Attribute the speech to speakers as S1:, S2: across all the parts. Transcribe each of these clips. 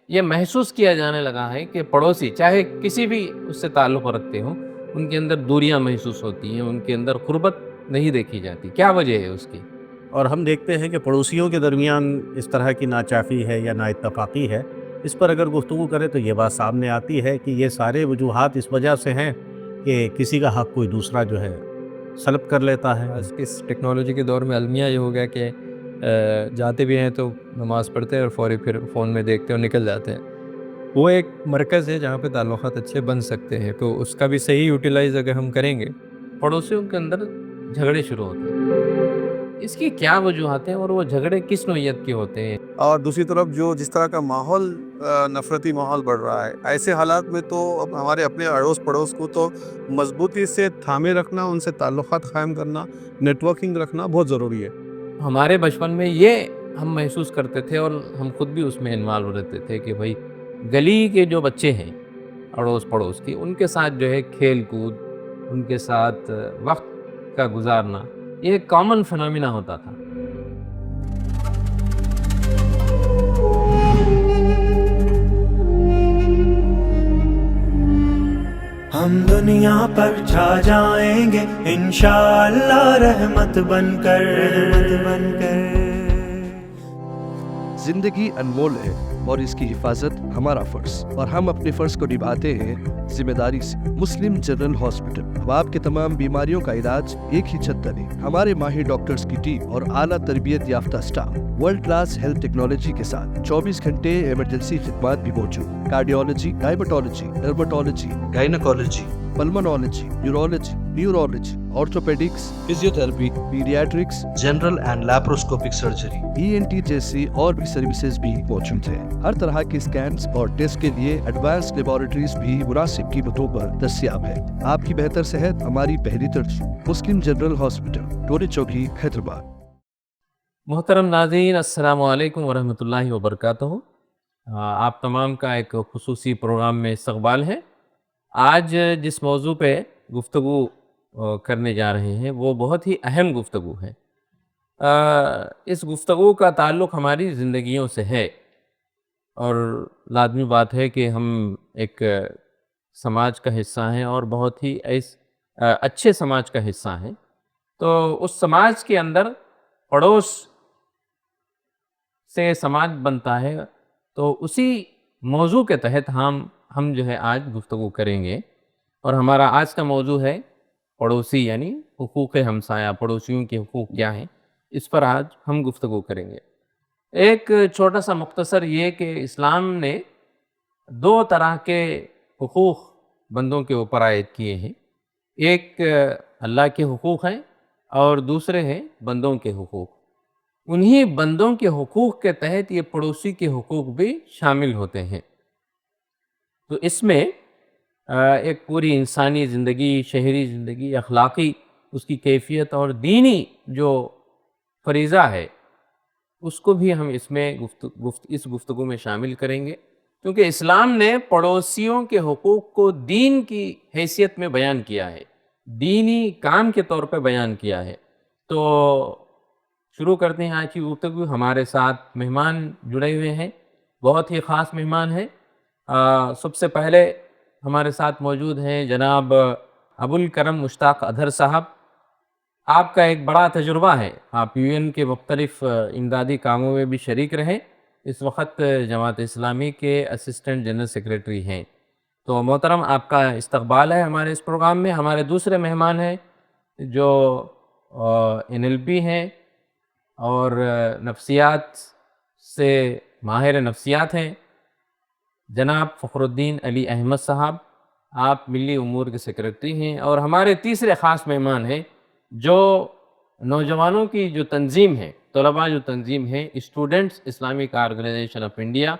S1: یہ محسوس کیا جانے لگا ہے کہ پڑوسی چاہے کسی بھی اس سے تعلق رکھتے ہوں، ان کے اندر دوریاں محسوس ہوتی ہیں، ان کے اندر قربت نہیں دیکھی جاتی. کیا وجہ ہے اس کی؟
S2: اور ہم دیکھتے ہیں کہ پڑوسیوں کے درمیان اس طرح کی ناچاقی ہے یا نااتفاقی ہے. اس پر اگر گفتگو کریں تو یہ بات سامنے آتی ہے کہ یہ سارے وجوہات اس وجہ سے ہیں کہ کسی کا حق کوئی دوسرا جو ہے سلب کر لیتا ہے.
S3: آج کے اس ٹیکنالوجی کے دور میں المیہ یہ ہو گیا کہ جاتے بھی ہیں تو نماز پڑھتے ہیں اور فوری پھر فون میں دیکھتے ہیں اور نکل جاتے ہیں. وہ ایک مرکز ہے جہاں پہ تعلقات اچھے بن سکتے ہیں، تو اس کا بھی صحیح یوٹیلائز اگر ہم کریں گے.
S1: پڑوسیوں کے اندر جھگڑے شروع ہوتے ہیں، اس کی کیا وجوہات ہیں اور وہ جھگڑے کس نوعیت کے ہوتے ہیں؟
S4: اور دوسری طرف جس طرح کا ماحول نفرتی ماحول بڑھ رہا ہے، ایسے حالات میں تو اب ہمارے اپنے اڑوس پڑوس کو تو مضبوطی سے تھامے رکھنا، ان سے تعلقات قائم کرنا، نیٹ ورکنگ رکھنا بہت ضروری ہے.
S1: ہمارے بچپن میں یہ ہم محسوس کرتے تھے اور ہم خود بھی اس میں انوالو رہتے تھے کہ بھائی گلی کے جو بچے ہیں اڑوس پڑوس کی، ان کے ساتھ جو ہے کھیل کود، ان کے ساتھ وقت کا گزارنا، یہ ایک کامن فنامنا ہوتا تھا.
S5: ہم دنیا پر چھا جائیں گے انشاءاللہ رحمت بن کر.
S6: زندگی انمول ہے اور اس کی حفاظت ہمارا فرض، اور ہم اپنے فرض کو نبھاتے ہیں ذمہ داری سے. مسلم جنرل ہاسپٹل اب آپ کے تمام بیماریوں کا علاج ایک ہی چھت تلے. ہمارے ماہر ڈاکٹرز کی ٹیم اور اعلیٰ تربیت یافتہ staff world class health technology کے ساتھ 24 گھنٹے ایمرجنسی خدمات بھی موجود. Cardiology, diabetology, dermatology, gynaecology, pulmonology, urology, neurology, orthopaedics, physiotherapy, paediatrics, general and laparoscopic surgery, ENT جیسی اور بھی سروسز بھی موجود ہیں. ہر طرح کے اسکینز اور ٹیسٹ کے لیے ایڈوانس لیبارٹریز بھی مناسب قیمتوں پر دستیاب ہے. آپ کی بہتر صحت ہماری پہلی ترجیح. مسلم جنرل ہاسپٹل، ٹولی چوکی، حیدرآباد.
S1: محترم ناظرین، السلام علیکم ورحمۃ اللہ وبرکاتہ. آپ تمام کا ایک خصوصی پروگرام میں استقبال ہے. آج جس موضوع پہ گفتگو کرنے جا رہے ہیں وہ بہت ہی اہم گفتگو ہے. اس گفتگو کا تعلق ہماری زندگیوں سے ہے، اور لازمی بات ہے کہ ہم ایک سماج کا حصہ ہیں اور بہت ہی اچھے سماج کا حصہ ہیں. تو اس سماج کے اندر پڑوس سے سماج بنتا ہے، تو اسی موضوع کے تحت ہم جو ہے آج گفتگو کریں گے. اور ہمارا آج کا موضوع ہے پڑوسی، یعنی حقوق ہمسایہ، پڑوسیوں کے حقوق کیا ہیں، اس پر آج ہم گفتگو کریں گے. ایک چھوٹا سا مختصر یہ کہ اسلام نے 2 طرح کے حقوق بندوں کے اوپر عائد کیے ہیں. ایک اللہ کے حقوق ہیں اور دوسرے ہیں بندوں کے حقوق. انہی بندوں کے حقوق کے تحت یہ پڑوسی کے حقوق بھی شامل ہوتے ہیں. تو اس میں ایک پوری انسانی زندگی، شہری زندگی، اخلاقی اس کی کیفیت اور دینی جو فریضہ ہے اس کو بھی ہم اس میں اس گفتگو میں شامل کریں گے، کیونکہ اسلام نے پڑوسیوں کے حقوق کو دین کی حیثیت میں بیان کیا ہے، دینی کام کے طور پہ بیان کیا ہے. تو شروع کرتے ہیں آج کی گفتگو. ہمارے ساتھ مہمان جڑے ہوئے ہیں، بہت ہی خاص مہمان ہیں. سب سے پہلے ہمارے ساتھ موجود ہیں جناب ابوالکرم مشتاق اظہر صاحب. آپ کا ایک بڑا تجربہ ہے، آپ UN کے مختلف امدادی کاموں میں بھی شریک رہے. اس وقت جماعت اسلامی کے اسسٹنٹ جنرل سیکریٹری ہیں. تو محترم، آپ کا استقبال ہے ہمارے اس پروگرام میں. ہمارے دوسرے مہمان ہیں جو NLP ہیں اور نفسیات سے ماہر نفسیات ہیں، جناب فخر الدین علی احمد صاحب. آپ ملی امور کے سیکریٹری ہیں. اور ہمارے تیسرے خاص مہمان ہیں جو نوجوانوں کی جو تنظیم ہے، طلباء جو تنظیم ہے، students Islamic organisation of India,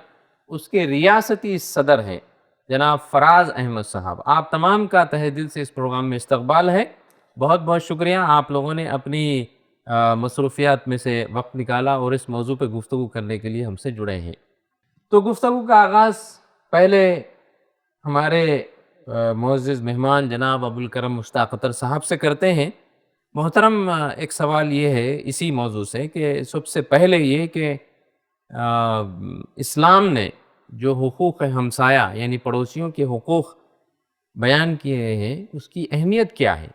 S1: اس کے ریاستی صدر ہیں جناب فراز احمد صاحب. آپ تمام کا تہہ دل سے اس پروگرام میں استقبال ہے. بہت بہت شکریہ، آپ لوگوں نے اپنی مصروفیات میں سے وقت نکالا اور اس موضوع پہ گفتگو کرنے کے لیے ہم سے جڑے ہیں. تو گفتگو کا آغاز پہلے ہمارے معزز مہمان جناب ابوالکرم مشتاق اظہر صاحب سے کرتے ہیں. محترم، ایک سوال یہ ہے اسی موضوع سے کہ سب سے پہلے یہ کہ اسلام نے جو حقوق ہمسایہ یعنی پڑوسیوں کے حقوق بیان کیے ہیں اس کی اہمیت کیا ہے،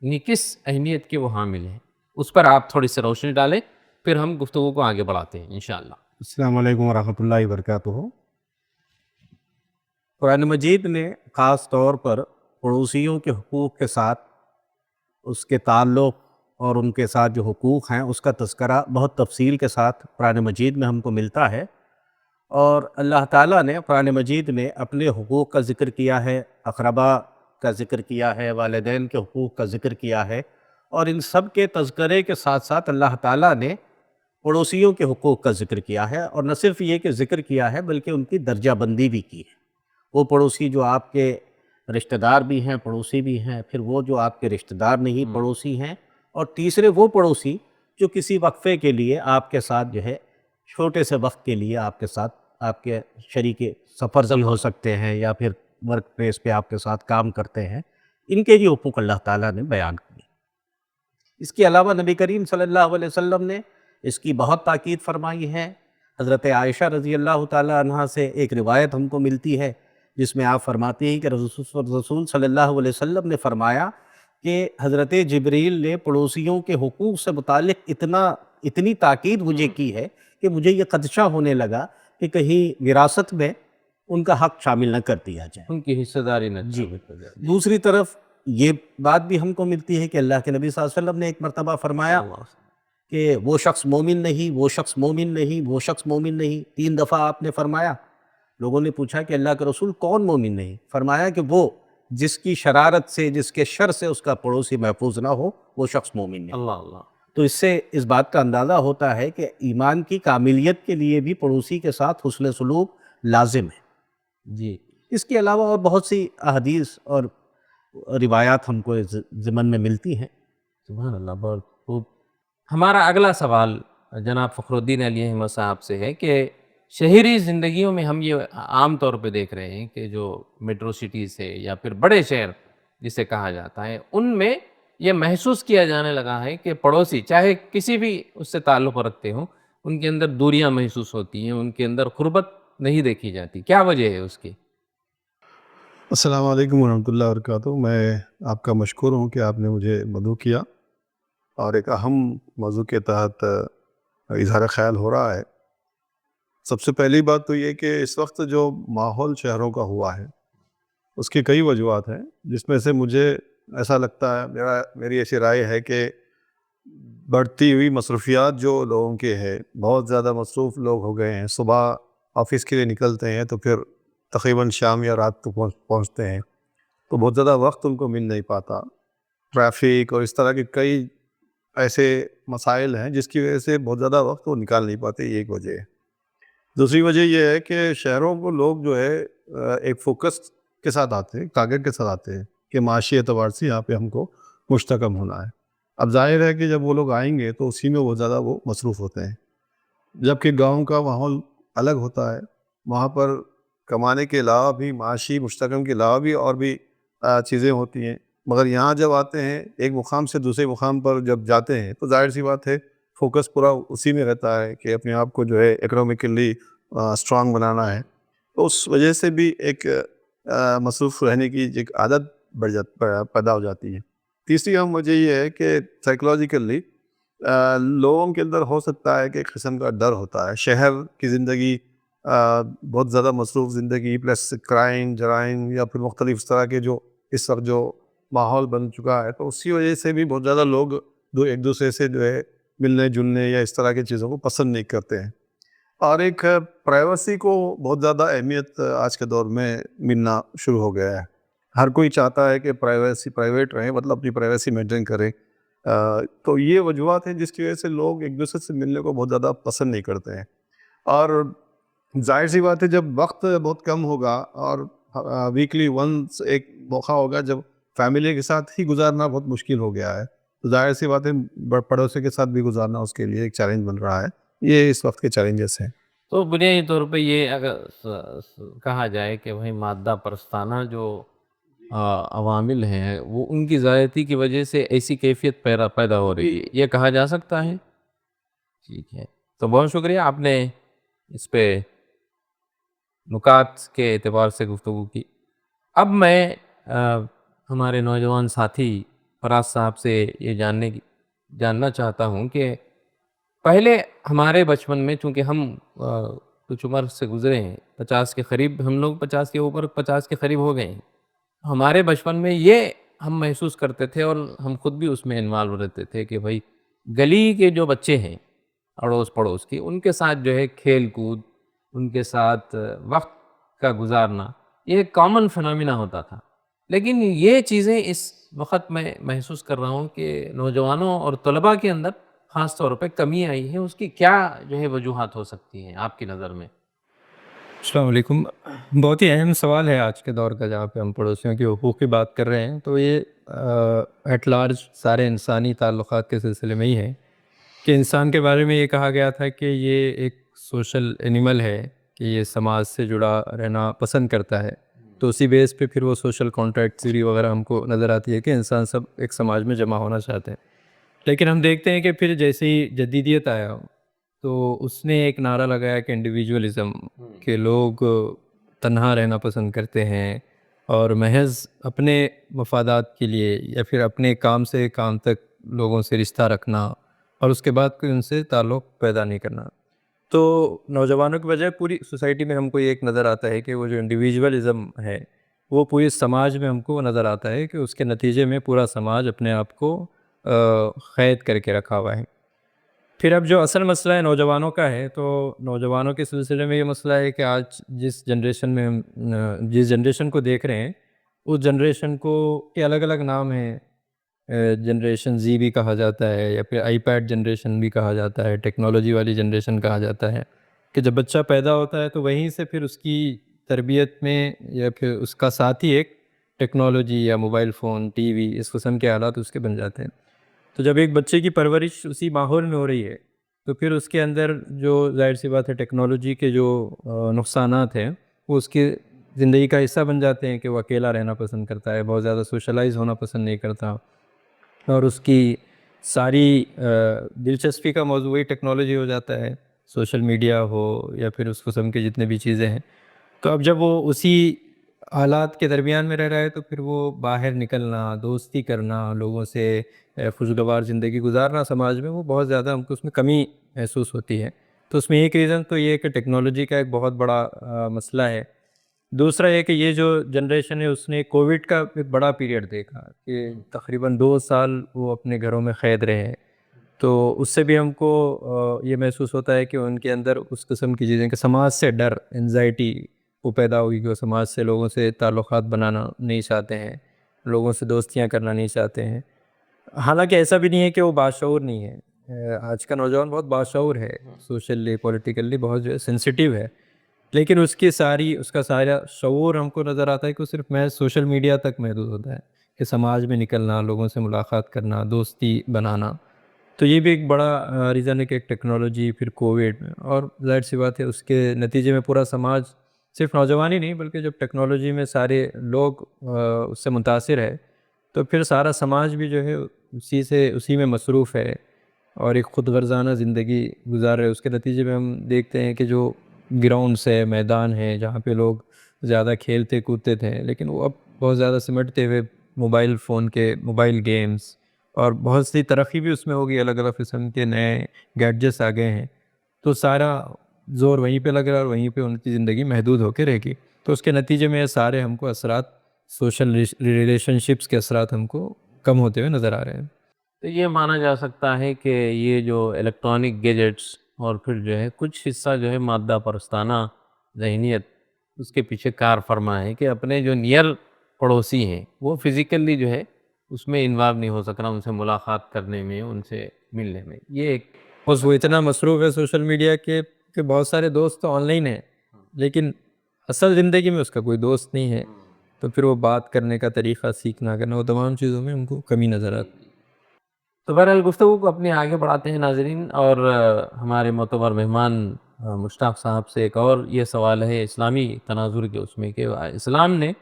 S1: یعنی کس اہمیت کے وہ حامل ہیں، اس پر آپ تھوڑی سی روشنی ڈالیں، پھر ہم گفتگو کو آگے بڑھاتے ہیں انشاءاللہ۔
S2: السلام علیکم ورحمۃ اللہ وبرکاتہ۔ قرآن مجید نے خاص طور پر پڑوسیوں کے حقوق کے ساتھ اس کے تعلق اور ان کے ساتھ جو حقوق ہیں اس کا تذکرہ بہت تفصیل کے ساتھ قرآن مجید میں ہم کو ملتا ہے، اور اللہ تعالیٰ نے قرآن مجید میں اپنے حقوق کا ذکر کیا ہے، اقربا کا ذکر کیا ہے، والدین کے حقوق کا ذکر کیا ہے، اور ان سب کے تذکرے کے ساتھ ساتھ اللہ تعالیٰ نے پڑوسیوں کے حقوق کا ذکر کیا ہے، اور نہ صرف یہ کہ ذکر کیا ہے بلکہ ان کی درجہ بندی بھی کی ہے۔ وہ پڑوسی جو آپ کے رشتہ دار بھی ہیں، پڑوسی بھی ہیں، پھر وہ جو آپ کے رشتہ دار نہیں پڑوسی ہیں، اور تیسرے وہ پڑوسی جو کسی وقفے کے لیے آپ کے ساتھ جو ہے چھوٹے سے وقت کے لیے آپ کے ساتھ آپ کے شریک سفر بھی ہو سکتے ہیں، یا پھر ورک پلیس پہ آپ کے ساتھ کام کرتے ہیں، ان کے جو حقوق اللہ تعالیٰ نے بیان کیے۔ اس کے علاوہ نبی کریم صلی اللہ علیہ وسلم نے اس کی بہت تاکید فرمائی ہے۔ حضرت عائشہ رضی اللہ تعالیٰ عنہا سے ایک روایت ہم کو ملتی ہے جس میں آپ فرماتی ہیں کہ رسول صلی اللہ علیہ وسلم نے فرمایا کہ حضرت جبریل نے پڑوسیوں کے حقوق سے متعلق اتنی تاکید مجھے کی ہے کہ مجھے یہ خدشہ ہونے لگا کہ کہیں وراثت میں ان کا حق شامل نہ کر دیا جائے۔
S1: ان کی حصہ داری نہ
S2: جی، دوسری طرف یہ بات بھی ہم کو ملتی ہے کہ اللہ کے نبی صلی اللہ علیہ وسلم نے ایک مرتبہ فرمایا کہ وہ شخص مومن نہیں، وہ شخص مومن نہیں، وہ شخص مومن نہیں، 3 دفعہ آپ نے فرمایا۔ لوگوں نے پوچھا کہ اللہ کے رسول کون مومن نہیں؟ فرمایا کہ وہ جس کی شرارت سے، جس کے شر سے اس کا پڑوسی محفوظ نہ ہو، وہ شخص مومن نہیں۔
S1: اللہ اللہ۔
S2: تو اس سے اس بات کا اندازہ ہوتا ہے کہ ایمان کی کاملیت کے لیے بھی پڑوسی کے ساتھ حسن سلوک لازم ہے۔
S1: جی،
S2: اس کے علاوہ اور بہت سی احادیث اور روایات ہم کو ضمن میں ملتی ہیں۔
S1: سبحان اللہ، بہت خوب۔ ہمارا اگلا سوال جناب فخر الدین علی احمد صاحب سے ہے کہ شہری زندگیوں میں ہم یہ عام طور پہ دیکھ رہے ہیں کہ جو میٹرو سٹیز ہے یا پھر بڑے شہر جسے کہا جاتا ہے، ان میں یہ محسوس کیا جانے لگا ہے کہ پڑوسی چاہے کسی بھی اس سے تعلق رکھتے ہوں، ان کے اندر دوریاں محسوس ہوتی ہیں، ان کے اندر قربت نہیں دیکھی جاتی۔ کیا وجہ ہے اس کی؟
S4: السلام علیکم ورحمۃ اللہ وبرکاتہ۔ میں آپ کا مشکور ہوں کہ آپ نے مجھے مدعو کیا اور ایک اہم موضوع کے تحت اظہار خیال ہو رہا ہے۔ سب سے پہلی بات تو یہ کہ اس وقت جو ماحول شہروں کا ہوا ہے اس کی کئی وجوہات ہیں، جس میں سے مجھے ایسا لگتا ہے، میری ایسی رائے ہے کہ بڑھتی ہوئی مصروفیات جو لوگوں کے ہے، بہت زیادہ مصروف لوگ ہو گئے ہیں، صبح آفس کے لیے نکلتے ہیں تو پھر تقریباً شام یا رات کو پہنچتے ہیں، تو بہت زیادہ وقت ان کو مل نہیں پاتا۔ ٹریفک اور اس طرح کے کئی ایسے مسائل ہیں جس کی وجہ سے بہت زیادہ وقت وہ نکال نہیں پاتے، یہ ایک وجہ ہے۔ دوسری وجہ یہ ہے کہ شہروں کو لوگ جو ہے ایک فوکس کے ساتھ آتے ہیں، ٹارگیٹ کے ساتھ آتے ہیں کہ معاشی اعتبار سے یہاں پہ ہم کو مستحکم ہونا ہے۔ اب ظاہر ہے کہ جب وہ لوگ آئیں گے تو اسی میں بہت زیادہ وہ مصروف ہوتے ہیں، جبکہ گاؤں کا ماحول الگ ہوتا ہے۔ وہاں پر کمانے کے علاوہ بھی، معاشی مستحکم کے علاوہ بھی اور بھی چیزیں ہوتی ہیں، مگر یہاں جب آتے ہیں ایک مقام سے دوسرے مقام پر جب جاتے ہیں تو ظاہر سی بات ہے فوکس پورا اسی میں رہتا ہے کہ اپنے آپ کو جو ہے اکنومیکلی اسٹرانگ بنانا ہے، تو اس وجہ سے بھی ایک مصروف رہنے کی ایک عادت پیدا ہو جاتی ہے۔ تیسری اہم وجہ یہ ہے کہ سائیکولوجیکلی لوگوں کے اندر ہو سکتا ہے کہ ایک قسم کا ڈر ہوتا ہے۔ شہر کی زندگی بہت زیادہ مصروف زندگی پلس کرائم، جرائم یا پھر مختلف اس طرح کے جو اس وقت جو ماحول بن چکا ہے، تو اسی وجہ سے بھی بہت زیادہ لوگ ایک دوسرے سے جو ہے ملنے جلنے یا اس طرح کی چیزوں کو پسند نہیں کرتے ہیں۔ اور ایک پرائیویسی کو بہت زیادہ اہمیت آج کے دور میں ملنا شروع ہو گیا ہے۔ ہر کوئی چاہتا ہے کہ پرائیویٹ رہے، مطلب اپنی پرائیویسی مینٹین کرے۔ تو یہ وجوہات ہیں جس کی وجہ سے لوگ ایک دوسرے سے ملنے کو بہت زیادہ پسند نہیں کرتے ہیں۔ اور ظاہر سی بات ہے جب وقت بہت کم ہوگا اور ویکلی ونس ایک موقع ہوگا جب فیملی کے ساتھ ہی گزارنا بہت مشکل ہو گیا ہے، تو ظاہر سی بات ہے پڑوسی کے ساتھ بھی گزارنا اس کے لیے ایک چیلنج بن رہا ہے۔ یہ اس وقت کے چیلنجز ہیں۔
S1: تو بنیادی طور پہ یہ اگر کہا جائے کہ وہی مادہ پرستانہ جو عوامل ہیں وہ ان کی زیادتی کی وجہ سے ایسی کیفیت پیدا ہو رہی ہے، یہ کہا جا سکتا ہے۔ ٹھیک ہے، تو بہت شکریہ، آپ نے اس پہ نکات کے اعتبار سے گفتگو کی۔ اب میں ہمارے نوجوان ساتھی فراز صاحب سے یہ جاننا چاہتا ہوں کہ پہلے ہمارے بچپن میں، چونکہ ہم کچھ عمر سے گزرے ہیں، 50 کے قریب، ہم لوگ 50 کے اوپر 50 کے قریب ہو گئے ہیں، ہمارے بچپن میں یہ ہم محسوس کرتے تھے اور ہم خود بھی اس میں انوالو رہتے تھے کہ بھائی گلی کے جو بچے ہیں اڑوس پڑوس کی، ان کے ساتھ جو ہے کھیل کود، ان کے ساتھ وقت کا گزارنا، یہ ایک کامن فنامنا ہوتا تھا۔ لیکن یہ چیزیں اس وقت میں محسوس کر رہا ہوں کہ نوجوانوں اور طلباء کے اندر خاص طور پہ کمی آئی ہے۔ اس کی کیا جو ہے وجوہات ہو سکتی ہیں آپ کی نظر میں؟
S3: السلام علیکم۔ بہت ہی اہم سوال ہے آج کے دور کا، جہاں پہ ہم پڑوسیوں کے حقوق کی بات کر رہے ہیں، تو یہ ایٹ لارج سارے انسانی تعلقات کے سلسلے میں ہی ہے کہ انسان کے بارے میں یہ کہا گیا تھا کہ یہ ایک سوشل اینیمل ہے، کہ یہ سماج سے جڑا رہنا پسند کرتا ہے۔ تو اسی بیس پہ پھر وہ سوشل کانٹریکٹ تھیوری وغیرہ ہم کو نظر آتی ہے کہ انسان سب ایک سماج میں جمع ہونا چاہتے ہیں۔ لیکن ہم دیکھتے ہیں کہ پھر جیسے ہی جدیدیت آیا تو اس نے ایک نعرہ لگایا کہ انڈیویجولزم، کہ لوگ تنہا رہنا پسند کرتے ہیں اور محض اپنے مفادات کے لیے یا پھر اپنے کام سے کام تک لوگوں سے رشتہ رکھنا اور اس کے بعد کوئی ان سے تعلق پیدا نہیں کرنا۔ تو نوجوانوں کی بجائے پوری سوسائٹی میں ہم کو یہ ایک نظر آتا ہے کہ وہ جو انڈیویجولزم ہے وہ پوری سماج میں ہم کو نظر آتا ہے کہ اس کے نتیجے میں پورا سماج اپنے آپ کو قید کر کے رکھا ہوا ہے۔ پھر اب جو اصل مسئلہ ہے نوجوانوں کا ہے، تو نوجوانوں کے سلسلے میں یہ مسئلہ ہے کہ آج جس جنریشن کو دیکھ رہے ہیں، اس جنریشن کو کے الگ الگ نام ہیں۔ جنریشن زی بھی کہا جاتا ہے، یا پھر آئی پیڈ جنریشن بھی کہا جاتا ہے، ٹیکنالوجی والی جنریشن کہا جاتا ہے، کہ جب بچہ پیدا ہوتا ہے تو وہیں سے پھر اس کی تربیت میں یا پھر اس کا ساتھی ایک ٹیکنالوجی یا موبائل فون، ٹی وی، اس قسم کے آلات اس کے بن جاتے ہیں۔ تو جب ایک بچے کی پرورش اسی ماحول میں ہو رہی ہے تو پھر اس کے اندر جو ظاہر سی بات ہے ٹیکنالوجی کے جو نقصانات ہیں وہ اس کی زندگی کا حصہ بن جاتے ہیں، کہ وہ اکیلا رہنا پسند کرتا ہے، بہت زیادہ سوشلائز ہونا پسند نہیں کرتا، اور اس کی ساری دلچسپی کا موضوع وہی ٹیکنالوجی ہو جاتا ہے، سوشل میڈیا ہو یا پھر اس قسم کے جتنے بھی چیزیں ہیں۔ تو اب جب وہ اسی حالات کے درمیان میں رہ رہا ہے تو پھر وہ باہر نکلنا، دوستی کرنا، لوگوں سے خوشگوار زندگی گزارنا سماج میں، وہ بہت زیادہ ہم کو اس میں کمی محسوس ہوتی ہے۔ تو اس میں ایک ریزن تو یہ ہے کہ ٹیکنالوجی کا ایک بہت بڑا مسئلہ ہے۔ دوسرا یہ کہ یہ جو جنریشن ہے اس نے کووڈ کا ایک بڑا پیریڈ دیکھا، کہ تقریباً 2 سال وہ اپنے گھروں میں قید رہے، تو اس سے بھی ہم کو یہ محسوس ہوتا ہے کہ ان کے اندر اس قسم کی چیزیں کہ سماج سے ڈر، انزائٹی وہ پیدا ہوئی، کہ وہ سماج سے، لوگوں سے تعلقات بنانا نہیں چاہتے ہیں، لوگوں سے دوستیاں کرنا نہیں چاہتے ہیں۔ حالانکہ ایسا بھی نہیں ہے کہ وہ باشعور نہیں ہے، آج کا نوجوان بہت باشعور ہے، سوشلی پولیٹیکلی بہت جو ہے سینسیٹیو ہے، لیکن اس کا سارا شعور ہم کو نظر آتا ہے کہ وہ صرف محض سوشل میڈیا تک محدود ہوتا ہے، کہ سماج میں نکلنا، لوگوں سے ملاقات کرنا، دوستی بنانا۔ تو یہ بھی ایک بڑا ریزن ہے کہ ایک ٹیکنالوجی، پھر کووڈ، اور ظاہر سی بات ہے اس کے نتیجے میں پورا سماج، صرف نوجوان ہی نہیں بلکہ جب ٹیکنالوجی میں سارے لوگ اس سے متاثر ہے تو پھر سارا سماج بھی جو ہے اسی میں مصروف ہے اور ایک خود غرضانہ زندگی گزار رہے۔ اس کے نتیجے میں ہم دیکھتے ہیں کہ جو گراؤنڈس ہے، میدان ہیں جہاں پہ لوگ زیادہ کھیلتے کودتے تھے، لیکن وہ اب بہت زیادہ سمٹتے ہوئے موبائل گیمز، اور بہت سی ترقی بھی اس میں ہوگی، الگ الگ قسم کے نئے گیڈجٹس آ گئے ہیں، تو سارا زور وہیں پہ لگ رہا ہے اور وہیں پہ ان کی زندگی محدود ہو کے رہے گی۔ تو اس کے نتیجے میں یہ سارے ہم کو اثرات، سوشل ریلیشن شپس کے اثرات ہم کو کم ہوتے ہوئے نظر آ رہے ہیں۔
S1: تو یہ مانا جا سکتا ہے کہ یہ جو الیکٹرانک گیجٹس اور پھر جو ہے کچھ حصہ جو ہے مادہ پرستانہ ذہنیت، اس کے پیچھے کار فرما ہے کہ اپنے جو نیئر پڑوسی ہیں وہ فزیکلی جو ہے اس میں انوالو نہیں ہو سکنا، ان سے ملاقات کرنے میں، ان سے ملنے میں۔ یہ ایک
S3: بس وہ اتنا مصروف ہے سوشل میڈیا کے کہ بہت سارے دوست تو آن لائن ہیں لیکن اصل زندگی میں اس کا کوئی دوست نہیں ہے، تو پھر وہ بات کرنے کا طریقہ، سیکھنا کرنا، وہ تمام چیزوں میں ہم کو کمی نظر آتی ہے۔
S1: تو بہرحال گفتگو کو اپنے آگے بڑھاتے ہیں ناظرین، اور ہمارے معتبر مہمان مشتاق صاحب سے ایک اور یہ سوال ہے اسلامی تناظر کے اس میں، کہ اسلام نے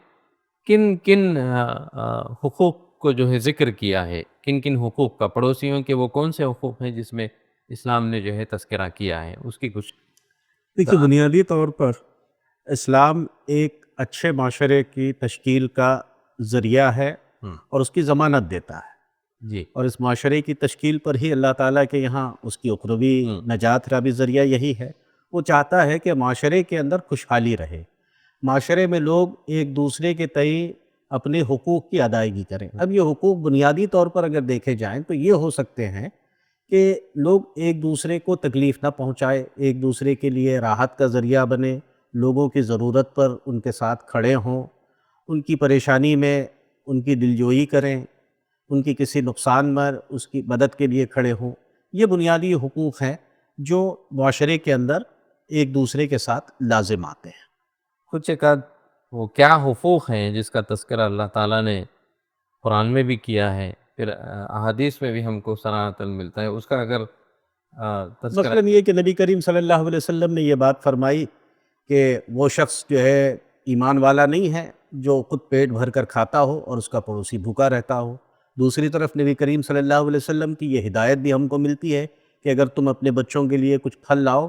S1: کن کن حقوق کو جو ہے ذکر کیا ہے، کن کن حقوق کا، پڑوسیوں کے وہ کون سے حقوق ہیں جس میں اسلام نے جو ہے تذکرہ کیا ہے، اس کی کچھ
S2: دیکھیے بنیادی طور پر اسلام ایک اچھے معاشرے کی تشکیل کا ذریعہ ہے اور اس کی ضمانت دیتا ہے،
S1: جی
S2: اور اس معاشرے کی تشکیل پر ہی اللہ تعالیٰ کے یہاں اس کی اخروی نجات کا بھی ذریعہ یہی ہے۔ وہ چاہتا ہے کہ معاشرے کے اندر خوشحالی رہے، معاشرے میں لوگ ایک دوسرے کے تئیں اپنے حقوق کی ادائیگی کریں۔ اب یہ حقوق بنیادی طور پر اگر دیکھے جائیں تو یہ ہو سکتے ہیں کہ لوگ ایک دوسرے کو تکلیف نہ پہنچائے، ایک دوسرے کے لیے راحت کا ذریعہ بنے، لوگوں کی ضرورت پر ان کے ساتھ کھڑے ہوں، ان کی پریشانی میں ان کی دلجوئی کریں، ان کی کسی نقصان میں اس کی مدد کے لیے کھڑے ہوں۔ یہ بنیادی حقوق ہیں جو معاشرے کے اندر ایک دوسرے کے ساتھ لازم آتے ہیں۔
S1: کچھ ایک آدھ وہ کیا حقوق ہیں جس کا تذکرہ اللہ تعالیٰ نے قرآن میں بھی کیا ہے، پھر احادیث میں بھی ہم کو صراحتاً ملتا ہے، اس کا اگر تذکرہ
S2: مثلاً یہ کہ نبی کریم صلی اللہ علیہ وسلم نے یہ بات فرمائی کہ وہ شخص جو ہے ایمان والا نہیں ہے جو خود پیٹ بھر کر کھاتا ہو اور اس کا پڑوسی بھوکا رہتا ہو۔ دوسری طرف نبی کریم صلی اللہ علیہ وسلم کی یہ ہدایت بھی ہم کو ملتی ہے کہ اگر تم اپنے بچوں کے لیے کچھ پھل لاؤ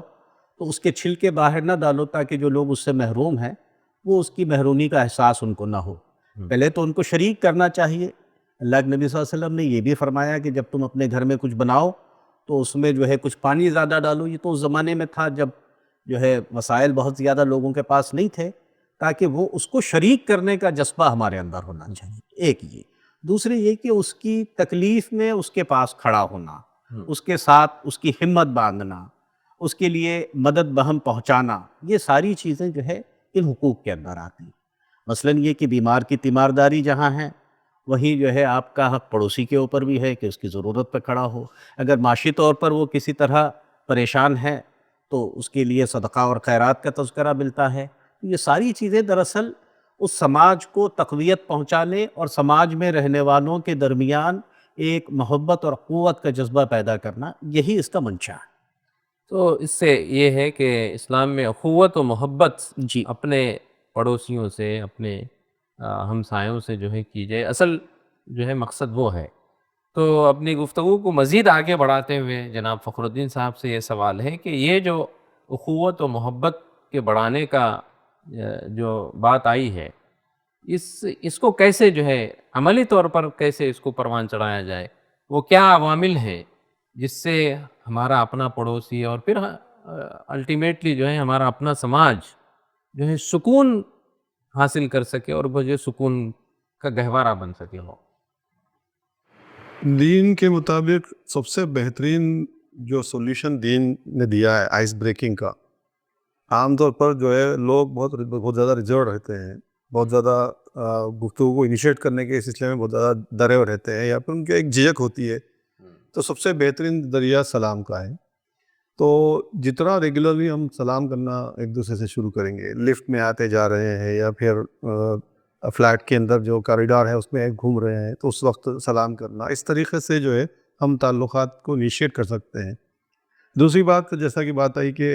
S2: تو اس کے چھلکے باہر نہ ڈالو تاکہ جو لوگ اس سے محروم ہیں وہ اس کی محرومی کا احساس ان کو نہ ہو۔ پہلے تو ان کو شریک کرنا چاہیے۔ اللہ کے نبی صلی اللہ علیہ وسلم نے یہ بھی فرمایا کہ جب تم اپنے گھر میں کچھ بناؤ تو اس میں جو ہے کچھ پانی زیادہ ڈالو۔ یہ تو اس زمانے میں تھا جب جو ہے وسائل بہت زیادہ لوگوں کے پاس نہیں تھے، تاکہ وہ اس کو شریک کرنے کا جذبہ ہمارے اندر ہونا چاہیے۔ ایک یہ، دوسرے یہ کہ اس کی تکلیف میں اس کے پاس کھڑا ہونا، اس کے ساتھ اس کی ہمت باندھنا، اس کے لیے مدد بہم پہنچانا، یہ ساری چیزیں جو ہے ان حقوق کے اندر آتی ہیں۔ مثلاً یہ کہ بیمار کی تیمارداری جہاں ہے وہیں جو ہے آپ کا حق پڑوسی کے اوپر بھی ہے کہ اس کی ضرورت پہ کھڑا ہو۔ اگر معاشی طور پر وہ کسی طرح پریشان ہے تو اس کے لیے صدقہ اور خیرات کا تذکرہ ملتا ہے۔ یہ ساری چیزیں دراصل اس سماج کو تقویت پہنچانے اور سماج میں رہنے والوں کے درمیان ایک محبت اور قوت کا جذبہ پیدا کرنا، یہی اس کا منشا ہے۔
S1: تو اس سے یہ ہے کہ اسلام میں اخوت و محبت
S2: جی
S1: اپنے پڑوسیوں سے، اپنے ہمسایوں سے جو ہے کی جائے، اصل جو ہے مقصد وہ ہے۔ تو اپنی گفتگو کو مزید آگے بڑھاتے ہوئے جناب فخر الدین صاحب سے یہ سوال ہے کہ یہ جو اخوت و محبت کے بڑھانے کا جو بات آئی ہے، اس کو کیسے جو ہے عملی طور پر کیسے اس کو پروان چڑھایا جائے؟ وہ کیا عوامل ہیں جس سے ہمارا اپنا پڑوسی اور پھر الٹیمیٹلی جو ہے ہمارا اپنا سماج جو ہے سکون حاصل کر سکے اور وہ جو سکون کا گہوارہ بن سکے ہو؟
S4: دین کے مطابق سب سے بہترین جو سولوشن دین نے دیا ہے آئس بریکنگ کا، عام طور پر جو ہے لوگ بہت زیادہ ریزرو رہتے ہیں، بہت زیادہ گفتگو کو انیشیٹ کرنے کے سلسلے میں بہت زیادہ ڈرے ہوئے رہتے ہیں، یا پھر ان کے ایک جھجک ہوتی ہے۔ تو سب سے بہترین ذریعہ سلام کا ہے۔ تو جتنا ریگولرلی ہم سلام کرنا ایک دوسرے سے شروع کریں گے، لفٹ میں آتے جا رہے ہیں یا پھر فلیٹ کے اندر جو کاریڈور ہے اس میں گھوم رہے ہیں تو اس وقت سلام کرنا، اس طریقے سے جو ہے ہم تعلقات کو انیشیٹ کر سکتے ہیں۔ دوسری بات، جیسا کہ بات آئی کہ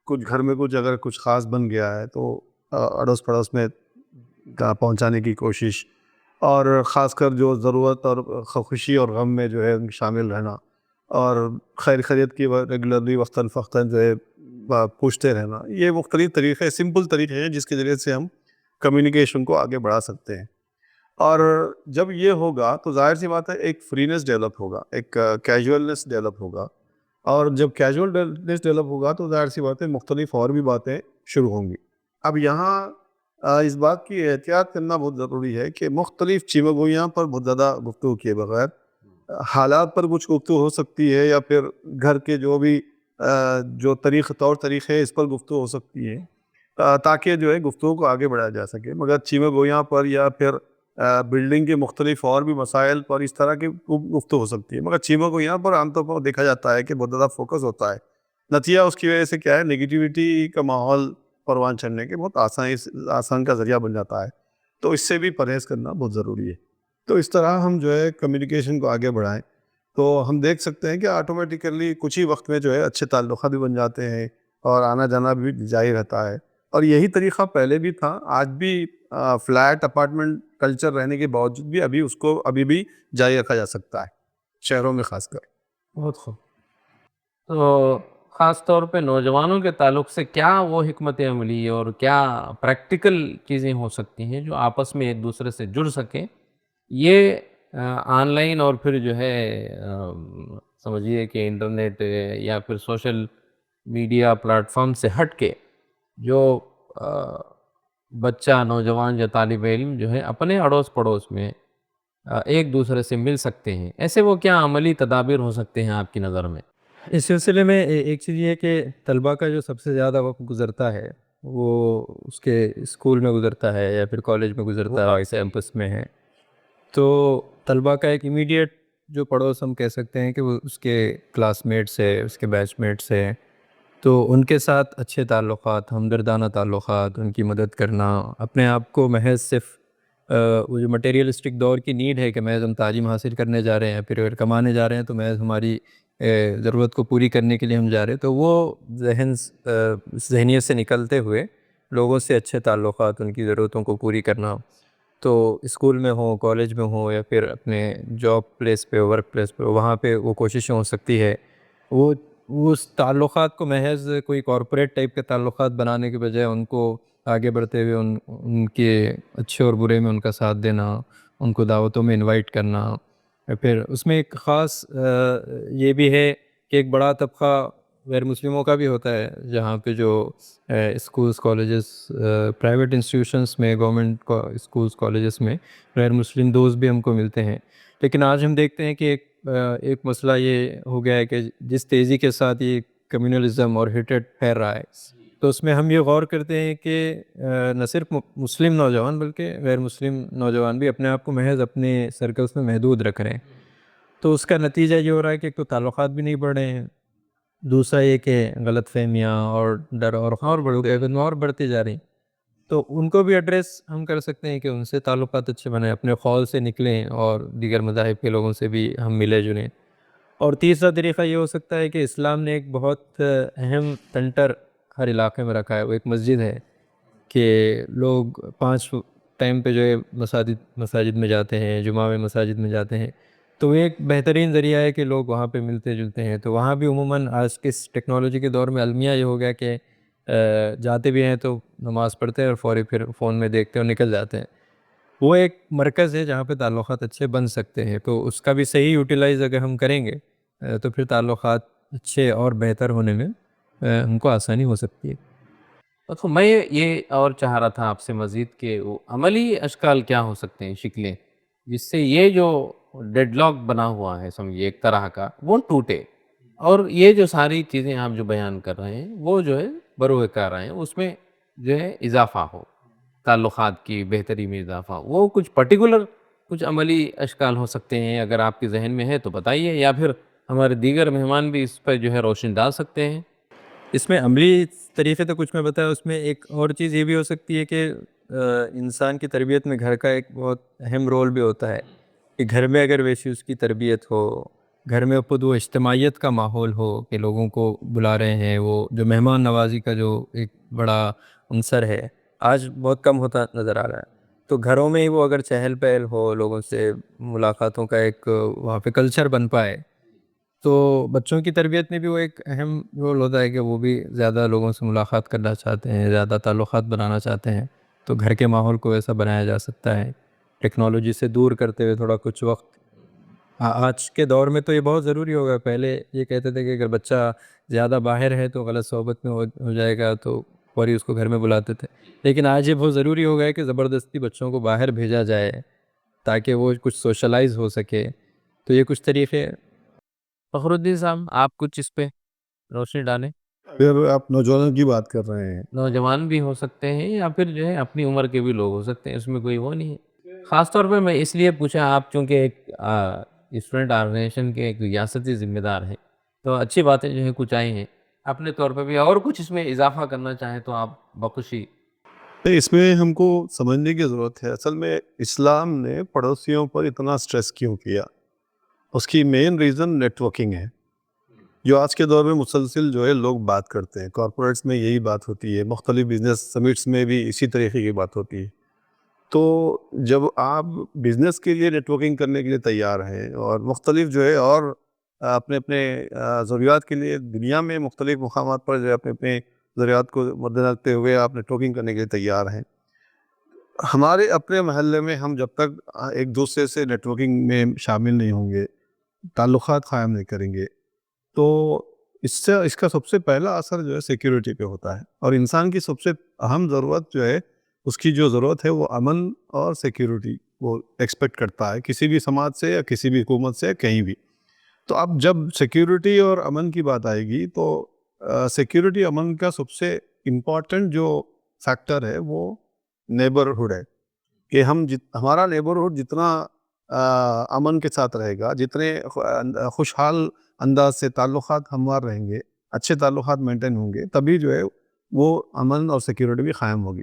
S4: کچھ گھر میں اگر کچھ خاص بن گیا ہے تو اڑوس پڑوس میں پہنچانے کی کوشش، اور خاص کر جو ضرورت اور خوشی اور غم میں جو ہے شامل رہنا، اور خیر خیریت کی ریگولرلی وقتاً فوقتاً جو ہے پوچھتے رہنا، یہ مختلف طریقے، سمپل طریقے ہیں جس کے ذریعے سے ہم کمیونیکیشن کو آگے بڑھا سکتے ہیں۔ اور جب یہ ہوگا تو ظاہر سی بات ہے ایک فرینس ڈیولپ ہوگا، ایک کیجولنس ڈیولپ ہوگا، اور جب کیجولنس ڈیولپ ہوگا تو ظاہر سی بات ہے مختلف اور بھی باتیں شروع ہوں گی۔ اب یہاں اس بات کی احتیاط کرنا بہت ضروری ہے کہ مختلف چیمگوئیاں پر بہت زیادہ گفتگو کیے بغیر حالات پر کچھ گفتگو ہو سکتی ہے، یا پھر گھر کے جو بھی جو طور طریقے اس پر گفتگو ہو سکتی ہے، تاکہ جو ہے گفتگو کو آگے بڑھایا جا سکے۔ مگر چیمگوئیاں پر یا پھر بلڈنگ کے مختلف اور بھی مسائل پر اس طرح کی گفتگو ہو سکتی ہے، مگر چیمگوئیاں پر عام طور پر دیکھا جاتا ہے کہ بہت زیادہ فوکس ہوتا ہے۔ نتیجہ اس کی وجہ سے کیا ہے، نگیٹیوٹی کا ماحول پروان چڑھنے کے بہت آسان کا ذریعہ بن جاتا ہے۔ تو اس سے بھی پرہیز کرنا بہت ضروری ہے۔ تو اس طرح ہم جو ہے کمیونیکیشن کو آگے بڑھائیں تو ہم دیکھ سکتے ہیں کہ آٹومیٹیکلی کچھ ہی وقت میں جو ہے اچھے تعلقات بھی بن جاتے ہیں اور آنا جانا بھی جاری رہتا ہے۔ اور یہی طریقہ پہلے بھی تھا، آج بھی فلیٹ اپارٹمنٹ کلچر رہنے کے باوجود بھی ابھی بھی جاری رکھا جا سکتا ہے، شہروں میں خاص کر۔
S1: بہت خوب۔ تو خاص طور پہ نوجوانوں کے تعلق سے کیا وہ حکمت عملی اور کیا پریکٹیکل چیزیں ہو سکتی ہیں جو آپس میں ایک دوسرے سے جڑ سکیں، یہ آن لائن اور پھر جو ہے سمجھیے کہ انٹرنیٹ یا پھر سوشل میڈیا پلیٹ فارم سے ہٹ کے جو بچہ، نوجوان یا طالب علم جو ہے اپنے اڑوس پڑوس میں ایک دوسرے سے مل سکتے ہیں، ایسے وہ کیا عملی تدابیر ہو سکتے ہیں آپ کی نظر میں؟
S3: اس سلسلے میں ایک چیز یہ ہے کہ طلباء کا جو سب سے زیادہ وقت گزرتا ہے وہ اس کے اسکول میں گزرتا ہے یا پھر کالج میں گزرتا ہے، کیمپس میں ہے. تو طلباء کا ایک امیڈیٹ جو پڑوس ہم کہہ سکتے ہیں کہ وہ اس کے کلاس میٹس ہے، اس کے بیچ میٹس ہے، تو ان کے ساتھ اچھے تعلقات، ہمدردانہ تعلقات، ان کی مدد کرنا، اپنے آپ کو محض صرف وہ جو مٹیریلسٹک دور کی نیڈ ہے کہ محض ہم تعلیم حاصل کرنے جا رہے ہیں، پھر اگر کمانے جا رہے ہیں تو محض ہماری ضرورت کو پوری کرنے کے لیے ہم جا رہے ہیں، تو وہ ذہنیت سے نکلتے ہوئے لوگوں سے اچھے تعلقات، ان کی ضرورتوں کو پوری کرنا، تو اسکول میں ہو، کالج میں ہو، یا پھر اپنے جاب پلیس پہ، ورک پلیس پہ، وہاں پہ وہ کوششیں ہو سکتی ہے وہ اس تعلقات کو محض کوئی کارپوریٹ ٹائپ کے تعلقات بنانے کے بجائے ان کو آگے بڑھتے ہوئے ان کے اچھے اور برے میں ان کا ساتھ دینا، ان کو دعوتوں میں انوائٹ کرنا. پھر اس میں ایک خاص یہ بھی ہے کہ ایک بڑا طبقہ غیر مسلموں کا بھی ہوتا ہے، جہاں پہ جو اسکولز، کالجز، پرائیویٹ انسٹیٹیوشنس میں، گورنمنٹ اسکولز، کالجز میں غیر مسلم دوست بھی ہم کو ملتے ہیں. لیکن آج ہم دیکھتے ہیں کہ ایک مسئلہ یہ ہو گیا ہے کہ جس تیزی کے ساتھ یہ کمیونلزم اور ہیٹڈ پھیل رہا ہے، تو اس میں ہم یہ غور کرتے ہیں کہ نہ صرف مسلم نوجوان بلکہ غیر مسلم نوجوان بھی اپنے آپ کو محض اپنے سرکلس میں محدود رکھ رہے ہیں. تو اس کا نتیجہ یہ ہو رہا ہے کہ ایک تو تعلقات بھی نہیں بڑھ رہے ہیں، دوسرا یہ کہ غلط فہمیاں اور ڈر اور بڑھتی جا رہی ہیں. تو ان کو بھی ایڈریس ہم کر سکتے ہیں کہ ان سے تعلقات اچھے بنائیں، اپنے خول سے نکلیں اور دیگر مذاہب کے لوگوں سے بھی ہم ملے جلیں. اور تیسرا طریقہ یہ ہو سکتا ہے کہ اسلام نے ایک بہت اہم سینٹر ہر علاقے میں رکھا ہے، وہ ایک مسجد ہے کہ لوگ 5 ٹائم پہ جو ہے مساجد میں جاتے ہیں، جمعہ میں مساجد میں جاتے ہیں. تو یہ ایک بہترین ذریعہ ہے کہ لوگ وہاں پہ ملتے جلتے ہیں. تو وہاں بھی عموماً آج کے اس ٹیکنالوجی کے دور میں المیہ یہ ہو گیا کہ جاتے بھی ہیں تو نماز پڑھتے ہیں اور فوری پھر فون میں دیکھتے ہیں اور نکل جاتے ہیں. وہ ایک مرکز ہے جہاں پہ تعلقات اچھے بن سکتے ہیں. تو اس کا بھی صحیح یوٹیلائز اگر ہم کریں گے تو پھر تعلقات اچھے اور بہتر ہونے میں ہم کو آسانی ہو سکتی ہے.
S1: تو میں یہ اور چاہ رہا تھا آپ سے مزید کہ وہ عملی اشکال کیا ہو سکتے ہیں، شکلیں، جس سے یہ جو ڈیڈ لاک بنا ہوا ہے سمجھیے ایک طرح کا، وہ ٹوٹے، اور یہ جو ساری چیزیں آپ جو بیان کر رہے ہیں وہ جو ہے بروئے کار آئیں، اس میں جو ہے اضافہ ہو، تعلقات کی بہتری میں اضافہ ہو. وہ کچھ پرٹیکولر کچھ عملی اشکال ہو سکتے ہیں، اگر آپ کے ذہن میں ہے تو بتائیے، یا پھر ہمارے دیگر مہمان بھی اس پر جو ہے روشنی ڈال سکتے ہیں.
S3: اس میں عملی طریقے تو کچھ میں بتایا، اس میں ایک اور چیز یہ بھی ہو سکتی ہے کہ انسان کی تربیت میں گھر کا ایک بہت اہم رول بھی ہوتا ہے کہ گھر میں اگر ویسی اس کی تربیت ہو، گھر میں خود وہ اجتماعیت کا ماحول ہو کہ لوگوں کو بلا رہے ہیں، وہ جو مہمان نوازی کا جو ایک بڑا عنصر ہے آج بہت کم ہوتا نظر آ رہا ہے. تو گھروں میں ہی وہ اگر چہل پہل ہو، لوگوں سے ملاقاتوں کا ایک وہاں پہ کلچر بن پائے، تو بچوں کی تربیت میں بھی وہ ایک اہم رول ہوتا ہے کہ وہ بھی زیادہ لوگوں سے ملاقات کرنا چاہتے ہیں، زیادہ تعلقات بنانا چاہتے ہیں. تو گھر کے ماحول کو ایسا بنایا جا سکتا ہے ٹیکنالوجی سے دور کرتے ہوئے تھوڑا کچھ وقت. آج کے دور میں تو یہ بہت ضروری ہوگا. پہلے یہ کہتے تھے کہ اگر بچہ زیادہ باہر ہے تو غلط صحبت میں ہو جائے گا، تو فوری اس کو گھر میں بلاتے تھے. لیکن آج یہ بہت ضروری ہو گیا ہے کہ زبردستی بچوں کو باہر بھیجا جائے تاکہ وہ کچھ سوشلائز ہو سکے. تو یہ کچھ طریقے.
S1: فخر الدین صاحب، آپ کچھ اس پہ روشنی ڈالیں.
S4: اگر آپ نوجوانوں کی بات کر رہے ہیں،
S1: نوجوان بھی ہو سکتے ہیں یا پھر جو ہے اپنی عمر کے بھی لوگ ہو سکتے ہیں، اس میں کوئی وہ نہیں ہے. خاص طور پہ میں اس لیے پوچھا، آپ چونکہ ایک اسٹوڈنٹ آرگنائزیشن کے ایک ریاستی ذمہ دار ہیں، تو اچھی باتیں جو ہیں کچھ آئی ہیں اپنے طور پہ بھی، اور کچھ اس میں اضافہ کرنا چاہیں تو آپ بخوشی.
S4: اس میں ہم کو سمجھنے کی ضرورت ہے اصل میں اسلام نے پڑوسیوں پر اتنا سٹریس کیوں کیا. اس کی مین ریزن نیٹ ورکنگ ہے، جو آج کے دور میں مسلسل جو ہے لوگ بات کرتے ہیں. کارپوریٹس میں یہی بات ہوتی ہے، مختلف بزنس سمٹس میں بھی اسی طریقے کی بات ہوتی ہے. تو جب آپ بزنس کے لیے نیٹ ورکنگ کرنے کے لیے تیار ہیں اور مختلف جو ہے اور اپنے اپنے ضروریات کے لیے دنیا میں مختلف مقامات پر جو ہے اپنے اپنے ضروریات کو مد رکھتے ہوئے آپ نیٹ ورکنگ کرنے کے لیے تیار ہیں. ہمارے اپنے محلے میں ہم جب تک ایک دوسرے سے نیٹ ورکنگ میں شامل نہیں ہوں گے، تعلقات قائم نہیں کریں گے، تو اس کا سب سے پہلا اثر جو ہے سیکیورٹی پہ ہوتا ہے. اور انسان کی سب سے اہم ضرورت جو ہے، اس کی جو ضرورت ہے وہ امن اور سیکیورٹی وہ ایکسپیکٹ کرتا ہے کسی بھی سماج سے یا کسی بھی حکومت سے یا کہیں بھی. تو اب جب سیکیورٹی اور امن کی بات آئے گی تو سیکیورٹی امن کا سب سے امپورٹنٹ جو فیکٹر ہے وہ نیبرہڈ ہے کہ ہمارا نیبرہڈ جتنا امن کے ساتھ رہے گا، جتنے خوشحال انداز سے تعلقات ہموار رہیں گے، اچھے تعلقات مینٹین ہوں گے، تبھی جو ہے وہ امن اور سیکیورٹی بھی قائم ہوگی.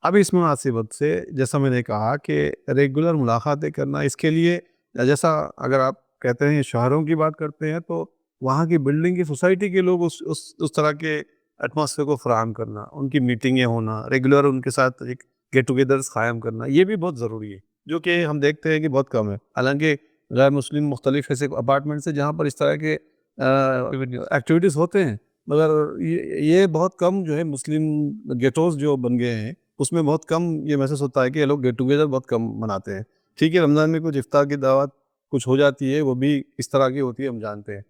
S4: اب اس مناسبت سے جیسا میں نے کہا کہ ریگولر ملاقاتیں کرنا، اس کے لیے جیسا اگر آپ کہتے ہیں شہروں کی بات کرتے ہیں تو وہاں کی بلڈنگ کی سوسائٹی کے لوگ اس طرح کے ایٹماسفیئر کو فراہم کرنا، ان کی میٹنگیں ہونا، ریگولر ان کے ساتھ ایک گیٹ ٹوگیدرز قائم کرنا، یہ بھی بہت ضروری ہے، جو کہ ہم دیکھتے ہیں کہ بہت کم ہے. حالانکہ غیر مسلم مختلف ایسے اپارٹمنٹس ہیں جہاں پر اس طرح کے ایکٹیویٹیز ہوتے ہیں، مگر یہ بہت کم جو ہے مسلم گیٹوز جو بن گئے ہیں اس میں بہت کم یہ محسوس ہوتا ہے کہ یہ لوگ گیٹ ٹوگیدر بہت کم مناتے ہیں. ٹھیک ہے، رمضان میں کچھ افطار کی دعوت کچھ ہو جاتی ہے، وہ بھی اس طرح کی ہوتی ہے، ہم جانتے ہیں.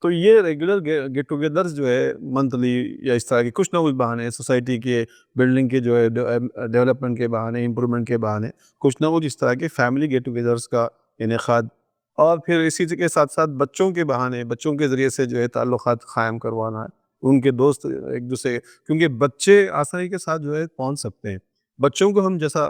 S4: تو یہ ریگولر گیٹ ٹوگیدرز جو ہے منتھلی یا اس طرح کے کچھ نہ کچھ بہانے، سوسائٹی کے بلڈنگ کے جو ہے ڈیولپمنٹ کے بہانے، امپرومنٹ کے بہانے، کچھ نہ کچھ اس طرح کے فیملی گیٹ ٹوگیدرز کا انعقاد، اور پھر اسی کے ساتھ ساتھ بچوں کے بہانے، بچوں کے ذریعے سے جو ہے تعلقات قائم کروانا، ان کے دوست ایک دوسرے، کیونکہ بچے آسانی کے ساتھ جو ہے پہنچ سکتے ہیں. بچوں کو ہم جیسا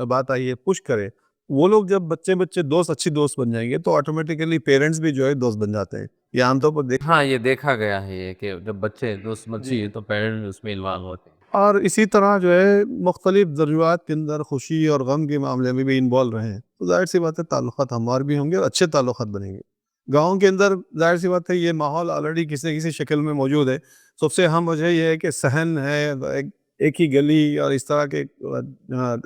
S4: بات آئی ہے پش کریں، وہ لوگ جب بچے دوست اچھی دوست بن جائیں گے تو آٹومیٹیکلی پیرنٹس بھی جو ہے دوست بن جاتے ہیں. یہ عام طور پر
S1: ہاں، یہ دیکھا گیا ہے یہ کہ جب بچے دوست بنتی ہے تو پیرنٹس اس میں انوالو ہوتے ہیں.
S4: اور اسی طرح جو ہے مختلف ضروریات کے اندر خوشی اور غم کے معاملے میں بھی انوالو رہیں تو ظاہر سی بات ہے تعلقات ہموار بھی ہوں گے اور اچھے تعلقات بنیں گے. گاؤں کے اندر ظاہر سی بات ہے یہ ماحول آلریڈی کسی نہ کسی شکل میں موجود ہے. سب سے اہم وجہ یہ ہے کہ صحن ہے، ایک ہی گلی اور اس طرح کے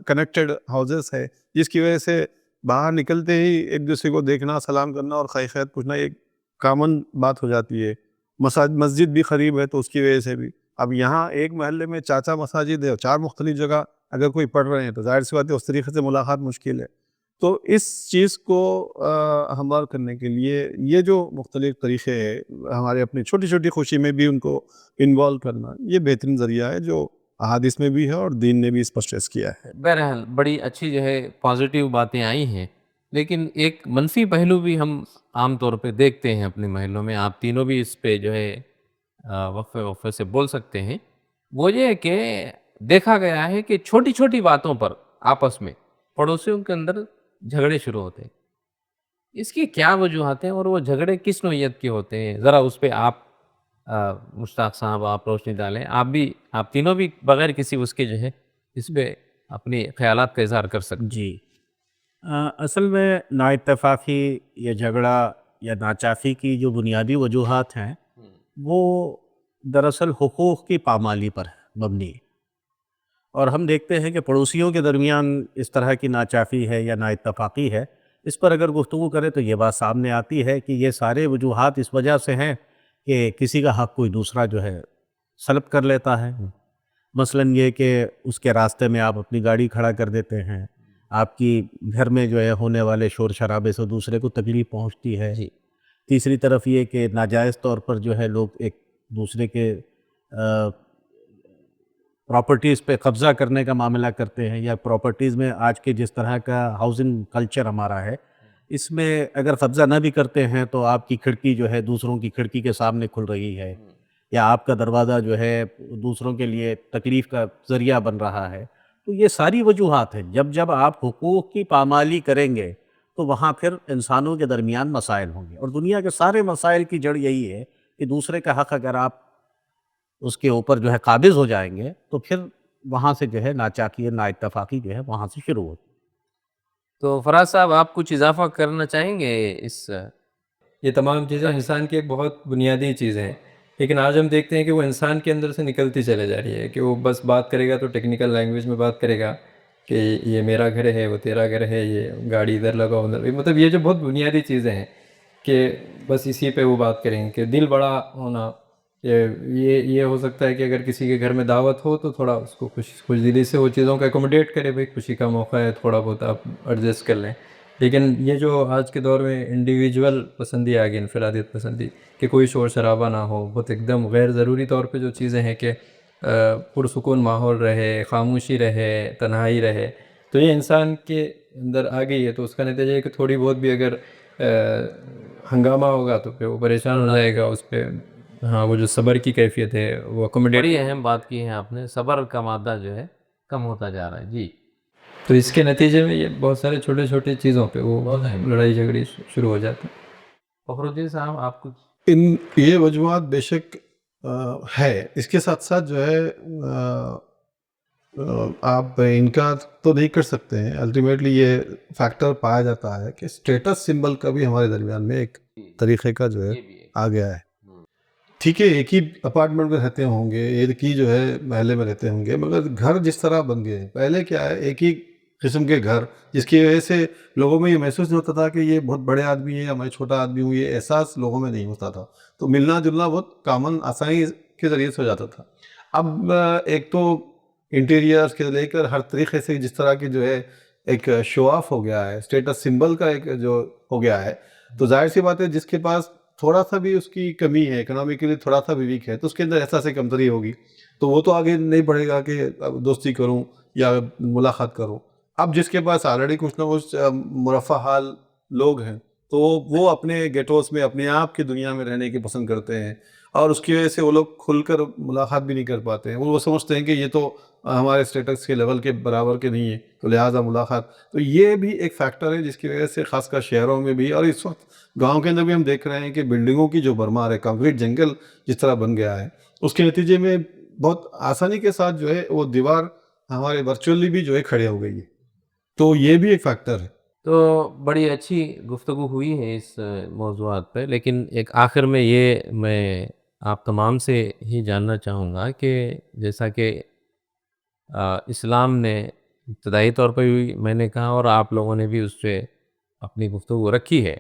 S4: کنیکٹڈ ہاؤسز ہے، جس کی وجہ سے باہر نکلتے ہی ایک دوسرے کو دیکھنا، سلام کرنا اور خیر پوچھنا ایک کامن بات ہو جاتی ہے. مسجد بھی قریب ہے تو اس کی وجہ سے بھی. اب یہاں ایک محلے میں 4 مساجد ہے اور 4 مختلف جگہ اگر کوئی پڑھ رہے ہیں تو ظاہر سی بات ہے اس طریقے سے ملاقات مشکل ہے. تو اس چیز کو ہموار کرنے کے لیے یہ جو مختلف طریقے ہیں، ہمارے اپنی چھوٹی چھوٹی خوشی میں بھی ان کو انوالو کرنا، یہ بہترین ذریعہ ہے جو احادیث میں بھی ہے اور دین نے بھی اس پر اسٹریس کیا ہے.
S1: بہرحال بڑی اچھی جو ہے پازیٹیو باتیں آئی ہیں، لیکن ایک منفی پہلو بھی ہم عام طور پہ دیکھتے ہیں اپنے محلوں میں. آپ تینوں بھی اس پہ جو ہے وقفے سے بول سکتے ہیں. وہ یہ کہ دیکھا گیا ہے کہ چھوٹی چھوٹی باتوں پر آپس میں پڑوسیوں کے اندر جھگڑے شروع ہوتے ہیں. اس کی کیا وجوہات ہیں اور وہ جھگڑے کس نوعیت کے ہوتے ہیں؟ ذرا اس پہ آپ مشتاق صاحب آپ روشنی ڈالیں. آپ تینوں بھی بغیر کسی اس کے جو ہے اس پہ اپنی خیالات کا اظہار کر سکتے.
S2: جی، اصل میں نا اتفاقی یا جھگڑا یا ناچافی کی جو بنیادی وجوہات ہیں وہ دراصل حقوق کی پامالی پر مبنی ہے. اور ہم دیکھتے ہیں کہ پڑوسیوں کے درمیان اس طرح کی ناچافی ہے یا نا اتفاقی ہے، اس پر اگر گفتگو کرے تو یہ بات سامنے آتی ہے کہ یہ سارے وجوہات اس وجہ سے ہیں کہ کسی کا حق کوئی دوسرا جو ہے سلب کر لیتا ہے. مثلاً یہ کہ اس کے راستے میں آپ اپنی گاڑی کھڑا کر دیتے ہیں، آپ کی گھر میں جو ہے ہونے والے شور شرابے سے دوسرے کو تکلیف پہنچتی ہے. تیسری طرف یہ کہ ناجائز طور پر جو ہے لوگ ایک دوسرے کے پراپرٹیز پہ قبضہ کرنے کا معاملہ کرتے ہیں، یا پراپرٹیز میں آج کے جس طرح کا ہاؤسنگ کلچر ہمارا ہے اس میں اگر قبضہ نہ بھی کرتے ہیں تو آپ کی کھڑکی جو ہے دوسروں کی کھڑکی کے سامنے کھل رہی ہے، یا آپ کا دروازہ جو ہے دوسروں کے لیے تکلیف کا ذریعہ بن رہا ہے. تو یہ ساری وجوہات ہیں. جب آپ حقوق کی پامالی کریں گے تو وہاں پھر انسانوں کے درمیان مسائل ہوں گے. اور دنیا کے سارے مسائل کی جڑ یہی ہے کہ دوسرے کا حق اگر آپ اس کے اوپر جو ہے قابض ہو جائیں گے تو پھر وہاں سے جو ہے ناچاکی نا اتفاقی جو ہے وہاں سے شروع ہوتی.
S1: تو فراز صاحب آپ کچھ اضافہ کرنا چاہیں گے؟
S3: یہ تمام چیزیں انسان کی ایک بہت بنیادی چیزیں ہیں، لیکن آج ہم دیکھتے ہیں کہ وہ انسان کے اندر سے نکلتی چلے جا رہی ہے کہ وہ بس بات کرے گا تو ٹیکنیکل لینگویج میں بات کرے گا کہ یہ میرا گھر ہے، وہ تیرا گھر ہے، یہ گاڑی ادھر لگاؤ ادھر، مطلب یہ جو بہت بنیادی چیزیں ہیں کہ بس اسی پہ وہ بات کریں کہ دل بڑا ہونا، کہ یہ ہو سکتا ہے کہ اگر کسی کے گھر میں دعوت ہو تو تھوڑا اس کو خوش دلی سے وہ چیزوں کا اکوموڈیٹ کرے، بھائی خوشی کا موقع ہے، تھوڑا بہت آپ ایڈجسٹ کر لیں. لیکن یہ جو آج کے دور میں انڈیویجول پسندی آ گئی، انفرادیت پسندی، کہ کوئی شور شرابہ نہ ہو، بہت ایک دم غیر ضروری طور پہ جو چیزیں ہیں کہ پرسکون ماحول رہے، خاموشی رہے، تنہائی رہے، تو یہ انسان کے اندر آ گئی ہے. تو اس کا نتیجہ ہے کہ تھوڑی بہت بھی اگر ہنگامہ ہوگا تو پھر وہ پریشان ہو جائے گا اس پہ. ہاں، وہ جو صبر کی کیفیت ہے وہ اکوموڈیٹ.
S1: بڑی اہم بات کی ہے آپ نے، صبر کا مادہ جو ہے کم ہوتا جا رہا ہے. جی
S3: تو اس کے نتیجے میں یہ بہت سارے چھوٹے چھوٹے چیزوں پہ وہ لڑائی جھگڑی شروع ہو جاتی ہے.
S1: فخر الدین صاحب آپ کچھ؟
S4: یہ وجوہات بے شک ہے، اس کے ساتھ ساتھ جو ہے آپ انکار تو نہیں کر سکتے ہیں. الٹیمیٹلی یہ فیکٹر پایا جاتا ہے کہ اسٹیٹس سمبل کا بھی ہمارے درمیان میں ایک طریقے کا جو ہے آ گیا ہے. ٹھیک ہے، ایک ہی اپارٹمنٹ میں رہتے ہوں گے، ایک ہی جو ہے محلے میں رہتے ہوں گے، مگر گھر جس طرح بن گئے ہیں، پہلے کیا ہے ایک ہی قسم کے گھر، جس کی وجہ سے لوگوں میں یہ محسوس نہیں ہوتا تھا کہ یہ بہت بڑے آدمی ہیں یا میں چھوٹا آدمی ہوں، یہ احساس لوگوں میں نہیں ہوتا تھا. تو ملنا جلنا بہت کامن آسانی کے ذریعے سے ہو جاتا تھا. اب ایک تو انٹیریئر کے لے کر ہر طریقے سے جس طرح کی جو ہے ایک شو آف ہو گیا ہے، اسٹیٹس سمبل کا ایک جو ہو گیا ہے، تو ظاہر سی بات ہے جس کے پاس تھوڑا سا بھی اس کی کمی ہے، اکنامکلی تھوڑا سا بھی ویک ہے، تو اس کے اندر احساس کمتری ہوگی، تو وہ تو آگے نہیں بڑھے گا کہ دوستی کروں یا ملاقات کروں. اب جس کے پاس آلریڈی کچھ نہ کچھ مرفہ حال لوگ ہیں، تو وہ اپنے گیٹ ہاؤس میں اپنے آپ کی دنیا میں رہنے کی پسند کرتے ہیں، اور اس کی وجہ سے وہ لوگ کھل کر ملاقات بھی نہیں کر پاتے ہیں. وہ سمجھتے ہیں کہ یہ تو ہمارے اسٹیٹس کے لیول کے برابر کے نہیں ہے، تو لہٰذا ملاقات. تو یہ بھی ایک فیکٹر ہے جس کی وجہ سے خاص کر شہروں میں بھی، اور اس وقت گاؤں کے اندر بھی ہم دیکھ رہے ہیں کہ بلڈنگوں کی جو بھرمار ہے، کنکریٹ جنگل جس طرح بن گیا ہے، اس کے نتیجے میں بہت آسانی کے ساتھ جو ہے وہ دیوار ہمارے ورچولی بھی جو ہے کھڑے ہو گئی ہے. تو یہ بھی ایک فیکٹر ہے.
S1: تو بڑی اچھی گفتگو ہوئی ہے اس موضوعات پہ، لیکن ایک آخر میں یہ میں آپ تمام سے ہی جاننا چاہوں گا کہ جیسا کہ اسلام نے ابتدائی طور پر بھی میں نے کہا، اور آپ لوگوں نے بھی اس پہ اپنی گفتگو رکھی ہے،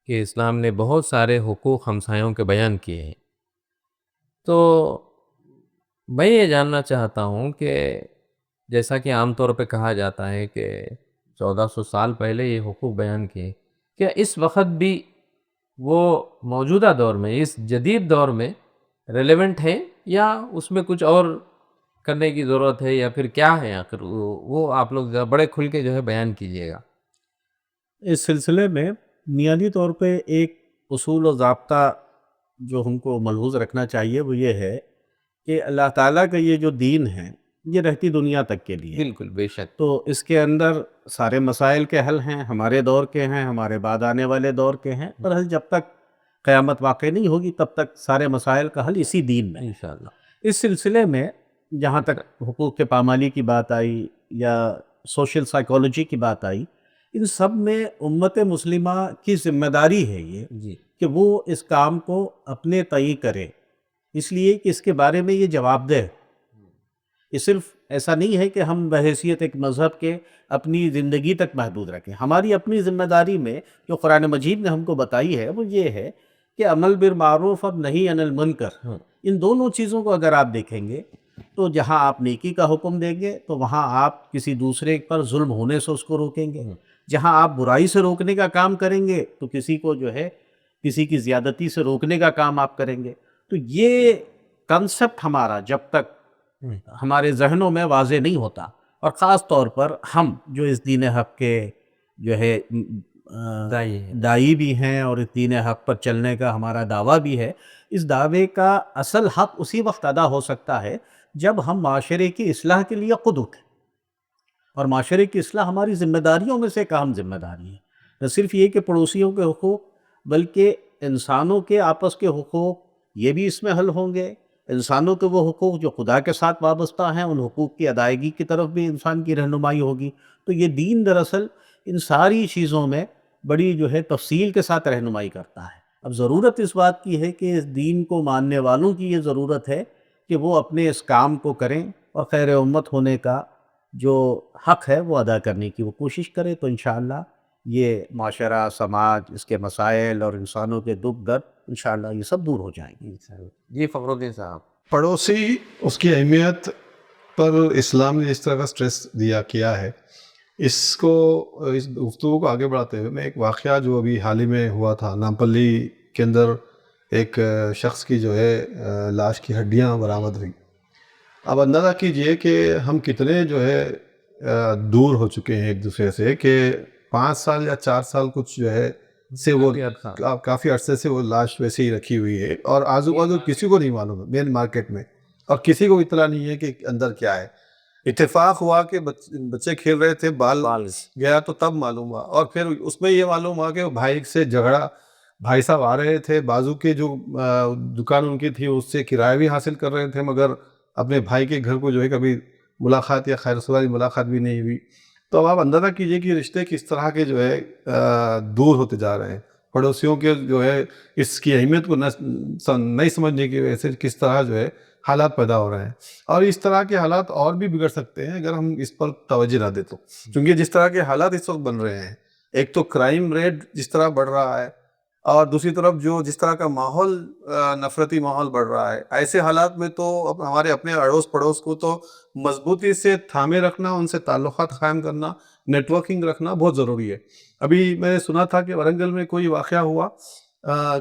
S1: کہ اسلام نے بہت سارے حقوق ہمسایوں کے بیان کیے ہیں. تو میں یہ جاننا چاہتا ہوں کہ جیسا کہ عام طور پہ کہا جاتا ہے کہ 1400 سال پہلے یہ حقوق بیان کیے، کیا اس وقت بھی وہ موجودہ دور میں، اس جدید دور میں ریلیونٹ ہے، یا اس میں کچھ اور کرنے کی ضرورت ہے، یا پھر کیا ہے آخر؟ وہ آپ لوگ ذرا بڑے کھل کے جو ہے بیان کیجیے گا.
S2: اس سلسلے میں بنیادی طور پہ ایک اصول و ضابطہ جو ہم کو ملحوظ رکھنا چاہیے وہ یہ ہے کہ اللہ تعالیٰ کا یہ جو دین ہے یہ رہتی دنیا تک کے لیے.
S1: بالکل، بے شک.
S2: تو اس کے اندر سارے مسائل کے حل ہیں، ہمارے دور کے ہیں، ہمارے بعد آنے والے دور کے ہیں، پر جب تک قیامت واقع نہیں ہوگی تب تک سارے مسائل کا حل اسی دین میں.
S1: انشاءاللہ.
S2: اس سلسلے میں جہاں تک حقوق کے پامالی کی بات آئی یا سوشل سائیکالوجی کی بات آئی، ان سب میں امت مسلمہ کی ذمہ داری ہے یہ
S1: جی.
S2: کہ وہ اس کام کو اپنے تئیں کرے، اس لیے کہ اس کے بارے میں یہ جواب دہ. یہ صرف ایسا نہیں ہے کہ ہم بحیثیت ایک مذہب کے اپنی زندگی تک محدود رکھیں. ہماری اپنی ذمہ داری میں جو قرآن مجید نے ہم کو بتائی ہے وہ یہ ہے کہ عمل بالمعروف اور نہی عن المنکر، ان دونوں چیزوں کو اگر آپ دیکھیں گے تو جہاں آپ نیکی کا حکم دیں گے تو وہاں آپ کسی دوسرے پر ظلم ہونے سے اس کو روکیں گے. جہاں آپ برائی سے روکنے کا کام کریں گے تو کسی کو جو ہے کسی کی زیادتی سے روکنے کا کام آپ کریں گے. تو یہ کنسپٹ ہمارا جب تک ہمارے ذہنوں میں واضح نہیں ہوتا، اور خاص طور پر ہم جو اس دین حق کے جو ہے دائی بھی ہیں اور اس دین حق پر چلنے کا ہمارا دعویٰ بھی ہے، اس دعوے کا اصل حق اسی وقت ادا ہو سکتا ہے جب ہم معاشرے کی اصلاح کے لیے خود اٹھیں. اور معاشرے کی اصلاح ہماری ذمہ داریوں میں سے ایک اہم ذمہ داری ہے. نہ صرف یہ کہ پڑوسیوں کے حقوق، بلکہ انسانوں کے آپس کے حقوق یہ بھی اس میں حل ہوں گے. انسانوں کے وہ حقوق جو خدا کے ساتھ وابستہ ہیں، ان حقوق کی ادائیگی کی طرف بھی انسان کی رہنمائی ہوگی. تو یہ دین دراصل ان ساری چیزوں میں بڑی جو ہے تفصیل کے ساتھ رہنمائی کرتا ہے. اب ضرورت اس بات کی ہے کہ اس دین کو ماننے والوں کی یہ ضرورت ہے کہ وہ اپنے اس کام کو کریں اور خیر امت ہونے کا جو حق ہے وہ ادا کرنے کی وہ کوشش کرے. تو انشاءاللہ یہ معاشرہ، سماج، اس کے مسائل اور انسانوں کے دکھ درد انشاءاللہ یہ سب دور ہو جائیں گے.
S1: جی فخر الدین صاحب.
S4: پڑوسی، اس کی اہمیت پر اسلام نے اس طرح کا سٹریس کیا ہے. اس گفتگو کو آگے بڑھاتے ہوئے میں ایک واقعہ جو ابھی حال ہی میں ہوا تھا، نامپلی کے اندر ایک شخص کی جو ہے لاش کی ہڈیاں برآمد ہوئی. اب اندازہ کیجئے کہ ہم کتنے جو ہے دور ہو چکے ہیں ایک دوسرے سے، کہ 5 سال یا 4 سال کچھ جو ہے سے وہ کافی عرصے سے وہ لاش ویسے ہی رکھی ہوئی ہے، اور آزو بازو کسی کو نہیں معلوم ہے مین مارکیٹ میں، اور کسی کو اطلاع نہیں ہے کہ اندر کیا ہے. اتفاق ہوا کہ بچے کھیل رہے تھے، بال گیا تو تب معلوم ہوا، اور پھر اس میں یہ معلوم ہوا کہ بھائی سے جھگڑا، بھائی صاحب آ رہے تھے، بازو کے جو دکان ان کی تھی اس سے کرایہ بھی حاصل کر رہے تھے، مگر اپنے بھائی کے گھر کو جو ہے کبھی ملاقات یا خیر سوالی ملاقات بھی نہیں ہوئی. تو اب آپ اندازہ کیجئے کہ رشتے کس طرح کے جو ہے دور ہوتے جا رہے ہیں. پڑوسیوں کے جو ہے اس کی اہمیت کو نہیں سمجھنے کی وجہ سے کس طرح جو ہے حالات پیدا ہو رہے ہیں، اور اس طرح کے حالات اور بھی بگڑ سکتے ہیں اگر ہم اس پر توجہ نہ دیں تو. کیونکہ جس طرح کے حالات اس وقت بن رہے ہیں، ایک تو کرائم ریٹ جس طرح بڑھ رہا ہے، اور دوسری طرف جس طرح کا ماحول، نفرتی ماحول بڑھ رہا ہے، ایسے حالات میں تو ہمارے اپنے اڑوس پڑوس کو تو مضبوطی سے تھامے رکھنا، ان سے تعلقات قائم کرنا، نیٹ ورکنگ رکھنا بہت ضروری ہے. ابھی میں نے سنا تھا کہ ورنگل میں کوئی واقعہ ہوا،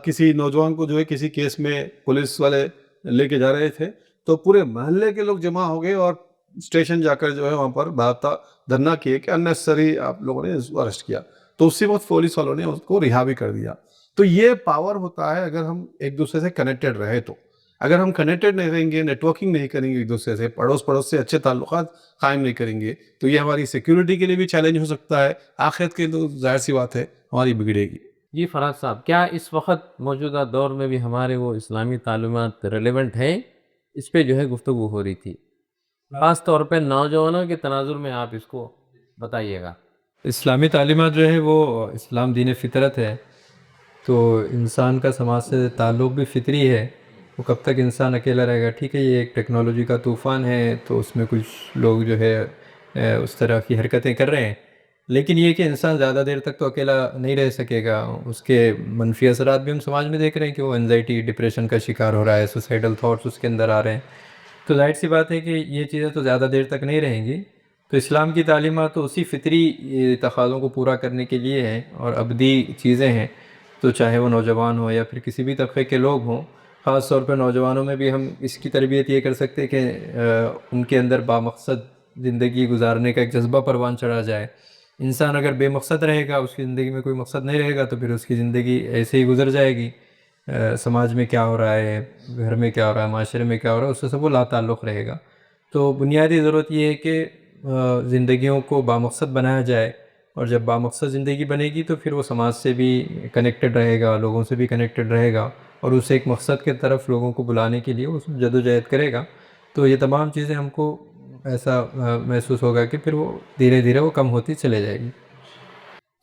S4: کسی نوجوان کو جو ہے کسی کیس میں پولیس والے لے کے جا رہے تھے، تو پورے محلے کے لوگ جمع ہو گئے اور اسٹیشن جا کر جو ہے وہاں پر باضابطہ دھرنا کیے کہ اننیسسری آپ لوگوں نے اریسٹ کیا. تو اسی وقت پولیس والوں نے اس کو رہا بھی کر دیا. تو یہ پاور ہوتا ہے اگر ہم ایک دوسرے سے کنیکٹڈ رہے تو. اگر ہم کنیکٹڈ نہیں رہیں گے، نیٹ ورکنگ نہیں کریں گے ایک دوسرے سے، پڑوس سے اچھے تعلقات قائم نہیں کریں گے، تو یہ ہماری سیکیورٹی کے لیے بھی چیلنج ہو سکتا ہے، آخرت کے تو ظاہر سی بات ہے ہماری بگڑے گی.
S1: جی فراز صاحب، کیا اس وقت موجودہ دور میں بھی ہمارے وہ اسلامی تعلیمات ریلیونٹ ہے؟ اس پہ جو ہے گفتگو ہو رہی تھی، خاص طور پہ نوجوانوں کے تناظر میں آپ اس کو بتائیے گا.
S3: اسلامی تعلیمات جو ہے وہ اسلام دین فطرت ہے، تو انسان کا سماج سے تعلق بھی فطری ہے. وہ کب تک انسان اکیلا رہے گا؟ ٹھیک ہے یہ ایک ٹیکنالوجی کا طوفان ہے، تو اس میں کچھ لوگ جو ہے اس طرح کی حرکتیں کر رہے ہیں، لیکن یہ کہ انسان زیادہ دیر تک تو اکیلا نہیں رہ سکے گا. اس کے منفی اثرات بھی ہم سماج میں دیکھ رہے ہیں کہ وہ انزائٹی، ڈپریشن کا شکار ہو رہا ہے، سوسائڈل تھاٹس اس کے اندر آ رہے ہیں. تو ظاہر سی بات ہے کہ یہ چیزیں تو زیادہ دیر تک نہیں رہیں گی. تو اسلام کی تعلیمات تو اسی فطری تقاضوں کو پورا کرنے کے لیے ہیں، اور ابدی چیزیں ہیں. تو چاہے وہ نوجوان ہو یا پھر کسی بھی طبقے کے لوگ ہوں، خاص طور پہ نوجوانوں میں بھی ہم اس کی تربیت یہ کر سکتے کہ ان کے اندر بامقصد زندگی گزارنے کا ایک جذبہ پروان چڑھا جائے. انسان اگر بے مقصد رہے گا، اس کی زندگی میں کوئی مقصد نہیں رہے گا، تو پھر اس کی زندگی ایسے ہی گزر جائے گی. سماج میں کیا ہو رہا ہے، گھر میں کیا ہو رہا ہے، معاشرے میں کیا ہو رہا ہے، اس سے سب وہ لا تعلق رہے گا. تو بنیادی ضرورت یہ ہے کہ زندگیوں کو بامقصد بنایا جائے، اور جب بامقصد زندگی بنے گی تو پھر وہ سماج سے بھی کنیکٹڈ رہے گا، لوگوں سے بھی کنیکٹڈ رہے گا، اور اسے ایک مقصد کے طرف لوگوں کو بلانے کے لیے اس میں جد و جہد کرے گا. تو یہ تمام چیزیں ہم کو ایسا محسوس ہوگا کہ پھر وہ دھیرے دھیرے وہ کم ہوتی چلے جائے گی.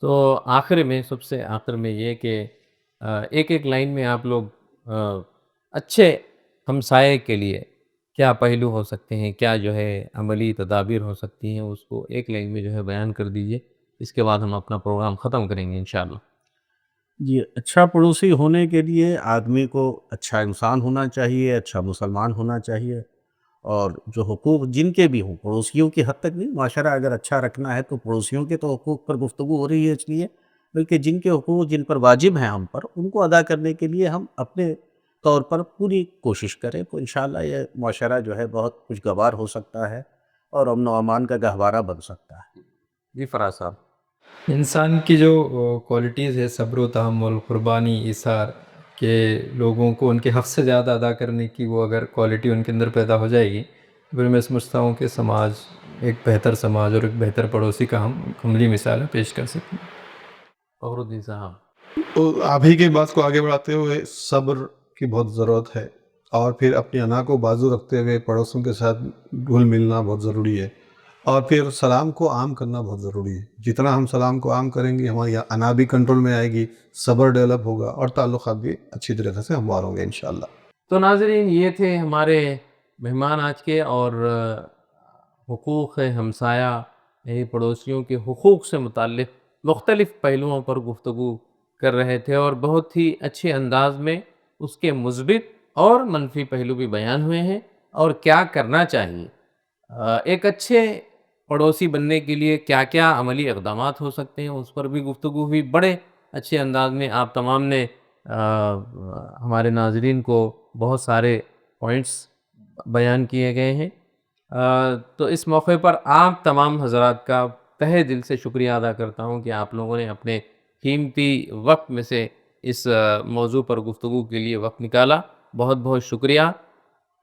S1: تو آخر میں، سب سے آخر میں یہ کہ ایک لائن میں آپ لوگ اچھے ہمسائے کے لیے کیا پہلو ہو سکتے ہیں، کیا جو ہے عملی تدابیر ہو سکتی ہیں، اس کو ایک لائن میں جو ہے بیان کر دیجئے. اس کے بعد ہم اپنا پروگرام ختم کریں گے انشاءاللہ.
S2: جی، اچھا پڑوسی ہونے کے لیے آدمی کو اچھا انسان ہونا چاہیے، اچھا مسلمان ہونا چاہیے، اور جو حقوق جن کے بھی ہوں، پڑوسیوں کی حد تک نہیں، معاشرہ اگر اچھا رکھنا ہے تو پڑوسیوں کے تو حقوق پر گفتگو ہو رہی ہے اس لیے، بلکہ جن کے حقوق جن پر واجب ہیں ہم پر، ان کو ادا کرنے کے لیے ہم اپنے طور پر پوری کوشش کریں، تو انشاءاللہ یہ معاشرہ جو ہے بہت خوشگوار ہو سکتا ہے اور امن و امان کا گہوارہ بن سکتا ہے.
S1: جی فراز صاحب.
S3: انسان کی جو کوالٹیز ہے، صبر و تحمل، قربانی، ایثار، کہ لوگوں کو ان کے حق سے زیادہ ادا کرنے کی وہ اگر کوالٹی ان کے اندر پیدا ہو جائے گی، پھر میں سمجھتا ہوں کہ سماج ایک بہتر سماج اور ایک بہتر پڑوسی کا ہم عملی مثالیں پیش کر سکتے ہیں.
S1: فخر الدین صاحب.
S4: تو آپ ہی کی بات کو آگے بڑھاتے ہوئے صبر کی بہت ضرورت ہے، اور پھر اپنی انا کو بازو رکھتے ہوئے پڑوسوں کے ساتھ گھل ملنا بہت ضروری ہے، اور پھر سلام کو عام کرنا بہت ضروری ہے. جتنا ہم سلام کو عام کریں گے ہماری انا بھی کنٹرول میں آئے گی، صبر ڈیولپ ہوگا، اور تعلقات بھی اچھی طریقے سے ہموار ہوں گے انشاءاللہ.
S1: تو ناظرین، یہ تھے ہمارے مہمان آج کے، اور حقوق ہمسایہ یعنی پڑوسیوں کے حقوق سے متعلق مختلف پہلوؤں پر گفتگو کر رہے تھے اور بہت ہی اچھے انداز میں اس کے مثبت اور منفی پہلو بھی بیان ہوئے ہیں اور کیا کرنا چاہیے. ایک اچھے پڑوسی بننے کے لیے کیا کیا عملی اقدامات ہو سکتے ہیں اس پر بھی گفتگو ہوئی. بڑے اچھے انداز میں آپ تمام نے ہمارے ناظرین کو بہت سارے پوائنٹس بیان کیے گئے ہیں. تو اس موقع پر آپ تمام حضرات کا تہہ دل سے شکریہ ادا کرتا ہوں کہ آپ لوگوں نے اپنے قیمتی وقت میں سے اس موضوع پر گفتگو کے لیے وقت نکالا. بہت بہت شکریہ.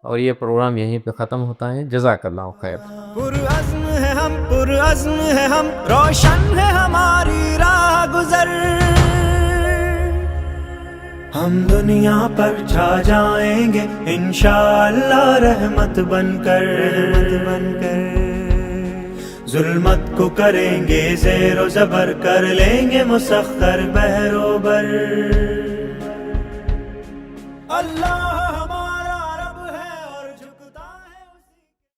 S1: اور یہ پروگرام یہیں پہ ختم ہوتا ہے. جزاک اللہ خیر.
S5: پرعزم ہے ہم روشن ہے ہماری راہ گزر. ہم دنیا پر چھا جائیں گے انشاءاللہ رحمت بن کر. ظلمت کو کریں گے زیر و زبر کر لیں گے مسخر بحر و بر. اللہ